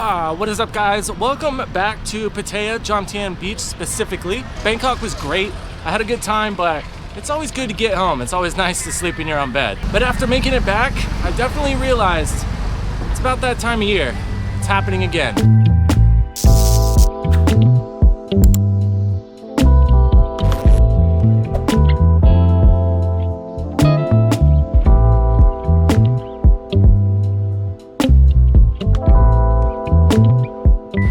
What is up, guys? Welcome back to Pattaya, Jomtien Beach specifically. Bangkok was great. I had a good time, but it's always good to get home. It's always nice to sleep in your own bed. But after making it back, I definitely realized it's about that time of year. It's happening again.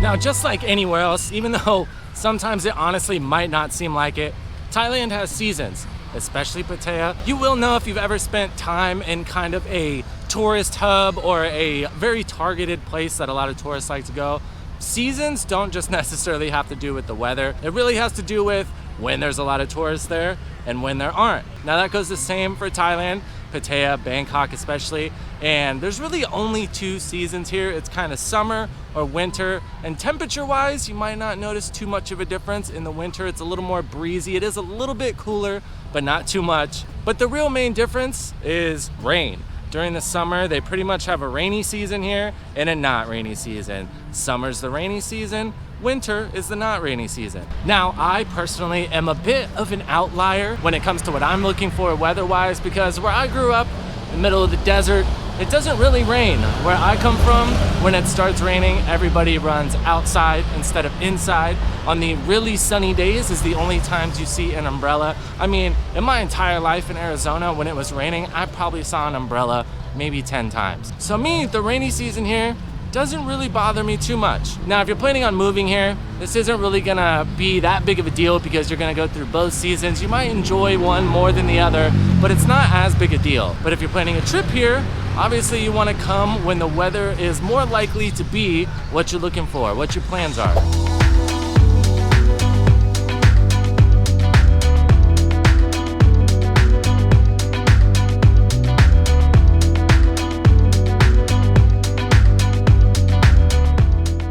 Now, just like anywhere else, even though sometimes it honestly might not seem like it, Thailand has seasons, especially Pattaya. You will know if you've ever spent time in kind of a tourist hub or a very targeted place that a lot of tourists like to go. Seasons don't just necessarily have to do with the weather. It really has to do with when there's a lot of tourists there and when there aren't. Now that goes the same for Thailand, Pattaya, Bangkok especially, and there's really only two seasons here. It's kind of summer or winter, and temperature wise you might not notice too much of a difference. In the winter it's a little more breezy, it is a little bit cooler but not too much. But the real main difference is rain. During the summer they pretty much have a rainy season here and a not rainy season. Summer's the rainy season, winter is the not rainy season. Now, I personally am a bit of an outlier when it comes to what I'm looking for weather-wise, because where I grew up, in the middle of the desert, it doesn't really rain. Where I come from, when it starts raining, everybody runs outside instead of inside. On the really sunny days is the only times you see an umbrella. I mean, in my entire life in Arizona, when it was raining, I probably saw an umbrella maybe 10 times. So me, the rainy season here doesn't really bother me too much. Now, if you're planning on moving here, this isn't really gonna be that big of a deal because you're gonna go through both seasons. You might enjoy one more than the other, but it's not as big a deal. But if you're planning a trip here, obviously you wanna come when the weather is more likely to be what you're looking for, what your plans are.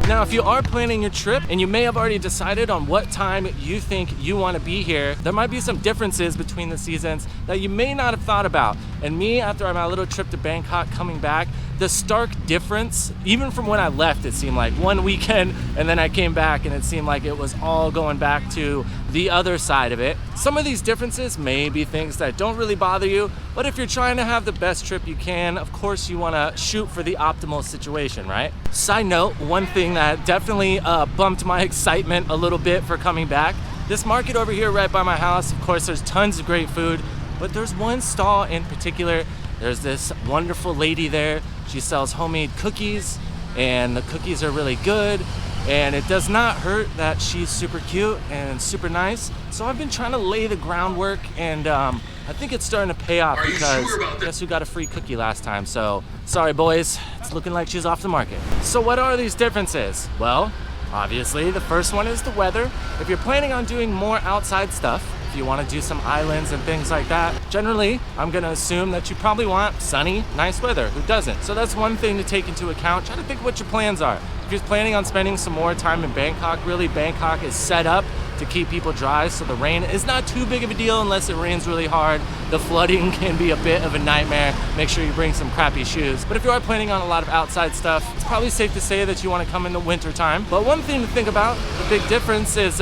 Now, if you are planning your trip and you may have already decided on what time you think you want to be here, there might be some differences between the seasons that you may not have thought about. And me, after my little trip to Bangkok coming back, the stark difference, even from when I left, it seemed like one weekend and then I came back and it seemed like it was all going back to the other side of it. Some of these differences may be things that don't really bother you, but if you're trying to have the best trip you can, of course you want to shoot for the optimal situation, right? Side note, one thing that definitely bumped my excitement a little bit for coming back, this market over here right by my house, of course there's tons of great food, but there's one stall in particular. There's this wonderful lady there. She sells homemade cookies, and the cookies are really good, and it does not hurt that she's super cute and super nice. So I've been trying to lay the groundwork, and I think it's starting to pay off because guess who got a free cookie last time? So sorry boys, it's looking like she's off the market. So what are these differences? Well, obviously the first one is the weather. If you're planning on doing more outside stuff, if you want to do some islands and things like that, generally I'm gonna assume that you probably want sunny, nice weather. Who doesn't? So that's one thing to take into account. Try to think what your plans are. If you're planning on spending some more time in Bangkok, really Bangkok is set up to keep people dry, so the rain is not too big of a deal unless it rains really hard. The flooding can be a bit of a nightmare. Make sure you bring some crappy shoes. But if you are planning on a lot of outside stuff, it's probably safe to say that you want to come in the winter time. But one thing to think about, the big difference is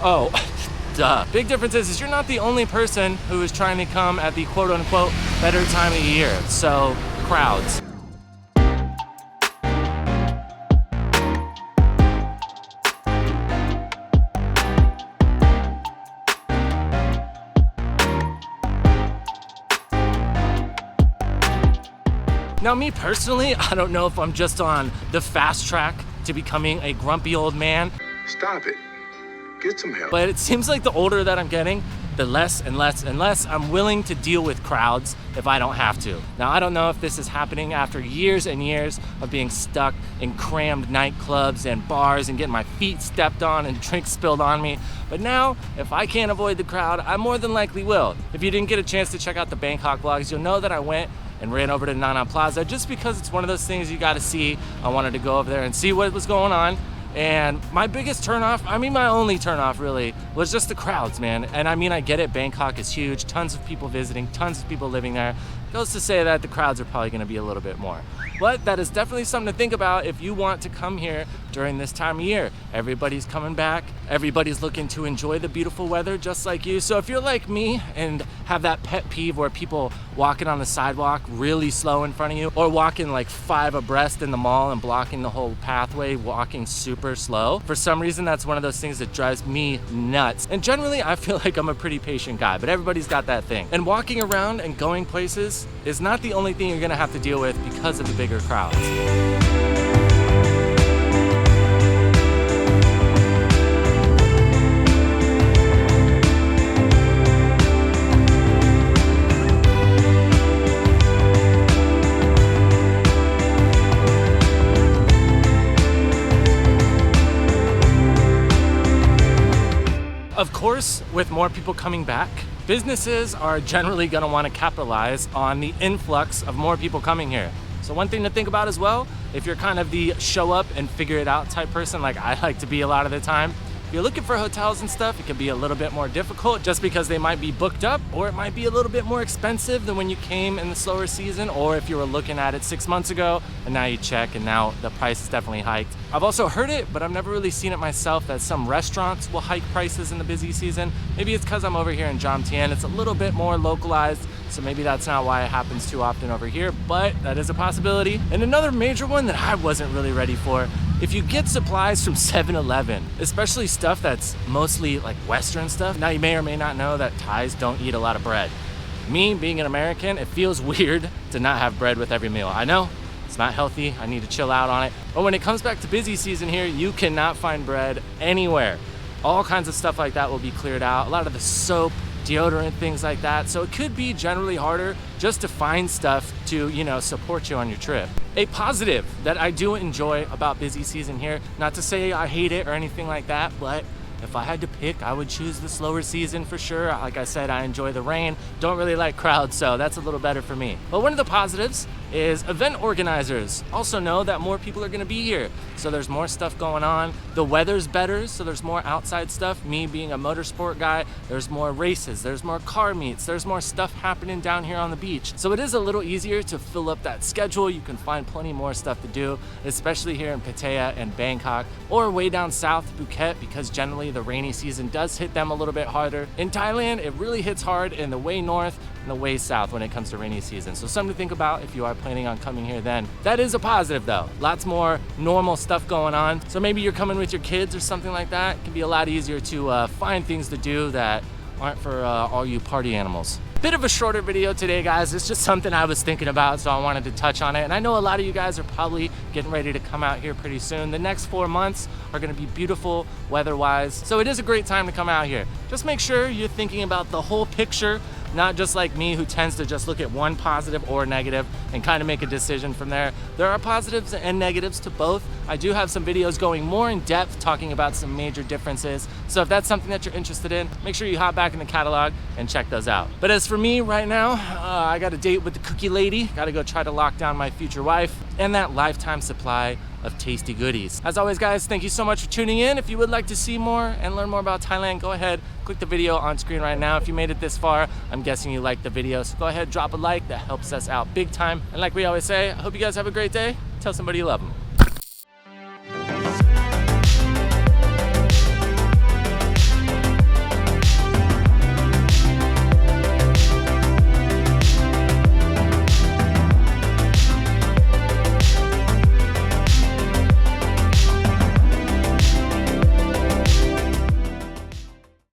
oh, duh. Big difference is you're not the only person who is trying to come at the quote-unquote better time of the year. So, crowds. Now, me personally, I don't know if I'm just on the fast track to becoming a grumpy old man. Stop it. Get some help. But it seems like the older that I'm getting, the less and less and less I'm willing to deal with crowds if I don't have to. Now, I don't know if this is happening after years and years of being stuck in crammed nightclubs and bars and getting my feet stepped on and drinks spilled on me. But now, if I can't avoid the crowd, I more than likely will. If you didn't get a chance to check out the Bangkok vlogs, you'll know that I went and ran over to Nana Plaza just because it's one of those things you gotta see. I wanted to go over there and see what was going on. And my biggest turnoff, I mean my only turnoff really, was just the crowds, man. And I mean, I get it, Bangkok is huge, tons of people visiting, tons of people living there. Goes to say that the crowds are probably gonna be a little bit more. But that is definitely something to think about if you want to come here during this time of year. Everybody's coming back, everybody's looking to enjoy the beautiful weather just like you. So if you're like me and have that pet peeve where people walking on the sidewalk really slow in front of you, or walking like 5 abreast in the mall and blocking the whole pathway, walking super slow, for some reason that's one of those things that drives me nuts. And generally I feel like I'm a pretty patient guy, but everybody's got that thing. And walking around and going places is not the only thing you're gonna have to deal with because of the bigger crowds. Of course, with more people coming back, businesses are generally gonna wanna capitalize on the influx of more people coming here. So one thing to think about as well, if you're kind of the show up and figure it out type person like I like to be a lot of the time, if you're looking for hotels and stuff, it can be a little bit more difficult just because they might be booked up, or it might be a little bit more expensive than when you came in the slower season, or if you were looking at it 6 months ago and now you check and now the price is definitely hiked. I've also heard it, but I've never really seen it myself, that some restaurants will hike prices in the busy season. Maybe it's because I'm over here in Jomtien. It's a little bit more localized, so maybe that's not why it happens too often over here, but that is a possibility. And another major one that I wasn't really ready for, if you get supplies from 7-Eleven, especially stuff that's mostly like Western stuff. Now you may or may not know that Thais don't eat a lot of bread. Me, being an American, it feels weird to not have bread with every meal. I know, it's not healthy, I need to chill out on it. But when it comes back to busy season here, you cannot find bread anywhere. All kinds of stuff like that will be cleared out. A lot of the soap, deodorant, things like that. So it could be generally harder just to find stuff to, you know, support you on your trip. A positive that I do enjoy about busy season here, not to say I hate it or anything like that, but if I had to pick, I would choose the slower season for sure. Like I said, I enjoy the rain, don't really like crowds, so that's a little better for me. But one of the positives is event organizers also know that more people are gonna be here. So there's more stuff going on. The weather's better, so there's more outside stuff. Me being a motorsport guy, there's more races, there's more car meets, there's more stuff happening down here on the beach. So it is a little easier to fill up that schedule. You can find plenty more stuff to do, especially here in Pattaya and Bangkok, or way down south, Phuket, because generally the rainy season does hit them a little bit harder. In Thailand, it really hits hard in the way north and the way south when it comes to rainy season. So something to think about if you are planning on coming here then. That is a positive though. Lots more normal stuff going on. So maybe you're coming with your kids or something like that. It can be a lot easier to find things to do that aren't for all you party animals. Bit of a shorter video today, guys. It's just something I was thinking about, so I wanted to touch on it. And I know a lot of you guys are probably getting ready to come out here pretty soon. The next 4 months are gonna be beautiful weather-wise. So it is a great time to come out here. Just make sure you're thinking about the whole picture, not just like me who tends to just look at one positive or negative and kind of make a decision from there. There are positives and negatives to both. I do have some videos going more in depth talking about some major differences. So if that's something that you're interested in, make sure you hop back in the catalog and check those out. But as for me right now, I got a date with the cookie lady. Gotta go try to lock down my future wife and that lifetime supply of tasty goodies. As always, guys, thank you so much for tuning in. If you would like to see more and learn more about Thailand, go ahead, click the video on screen right now. If you made it this far, I'm guessing you liked the video, so go ahead, drop a like. That helps us out big time. And like we always say, I hope you guys have a great day. Tell somebody you love them.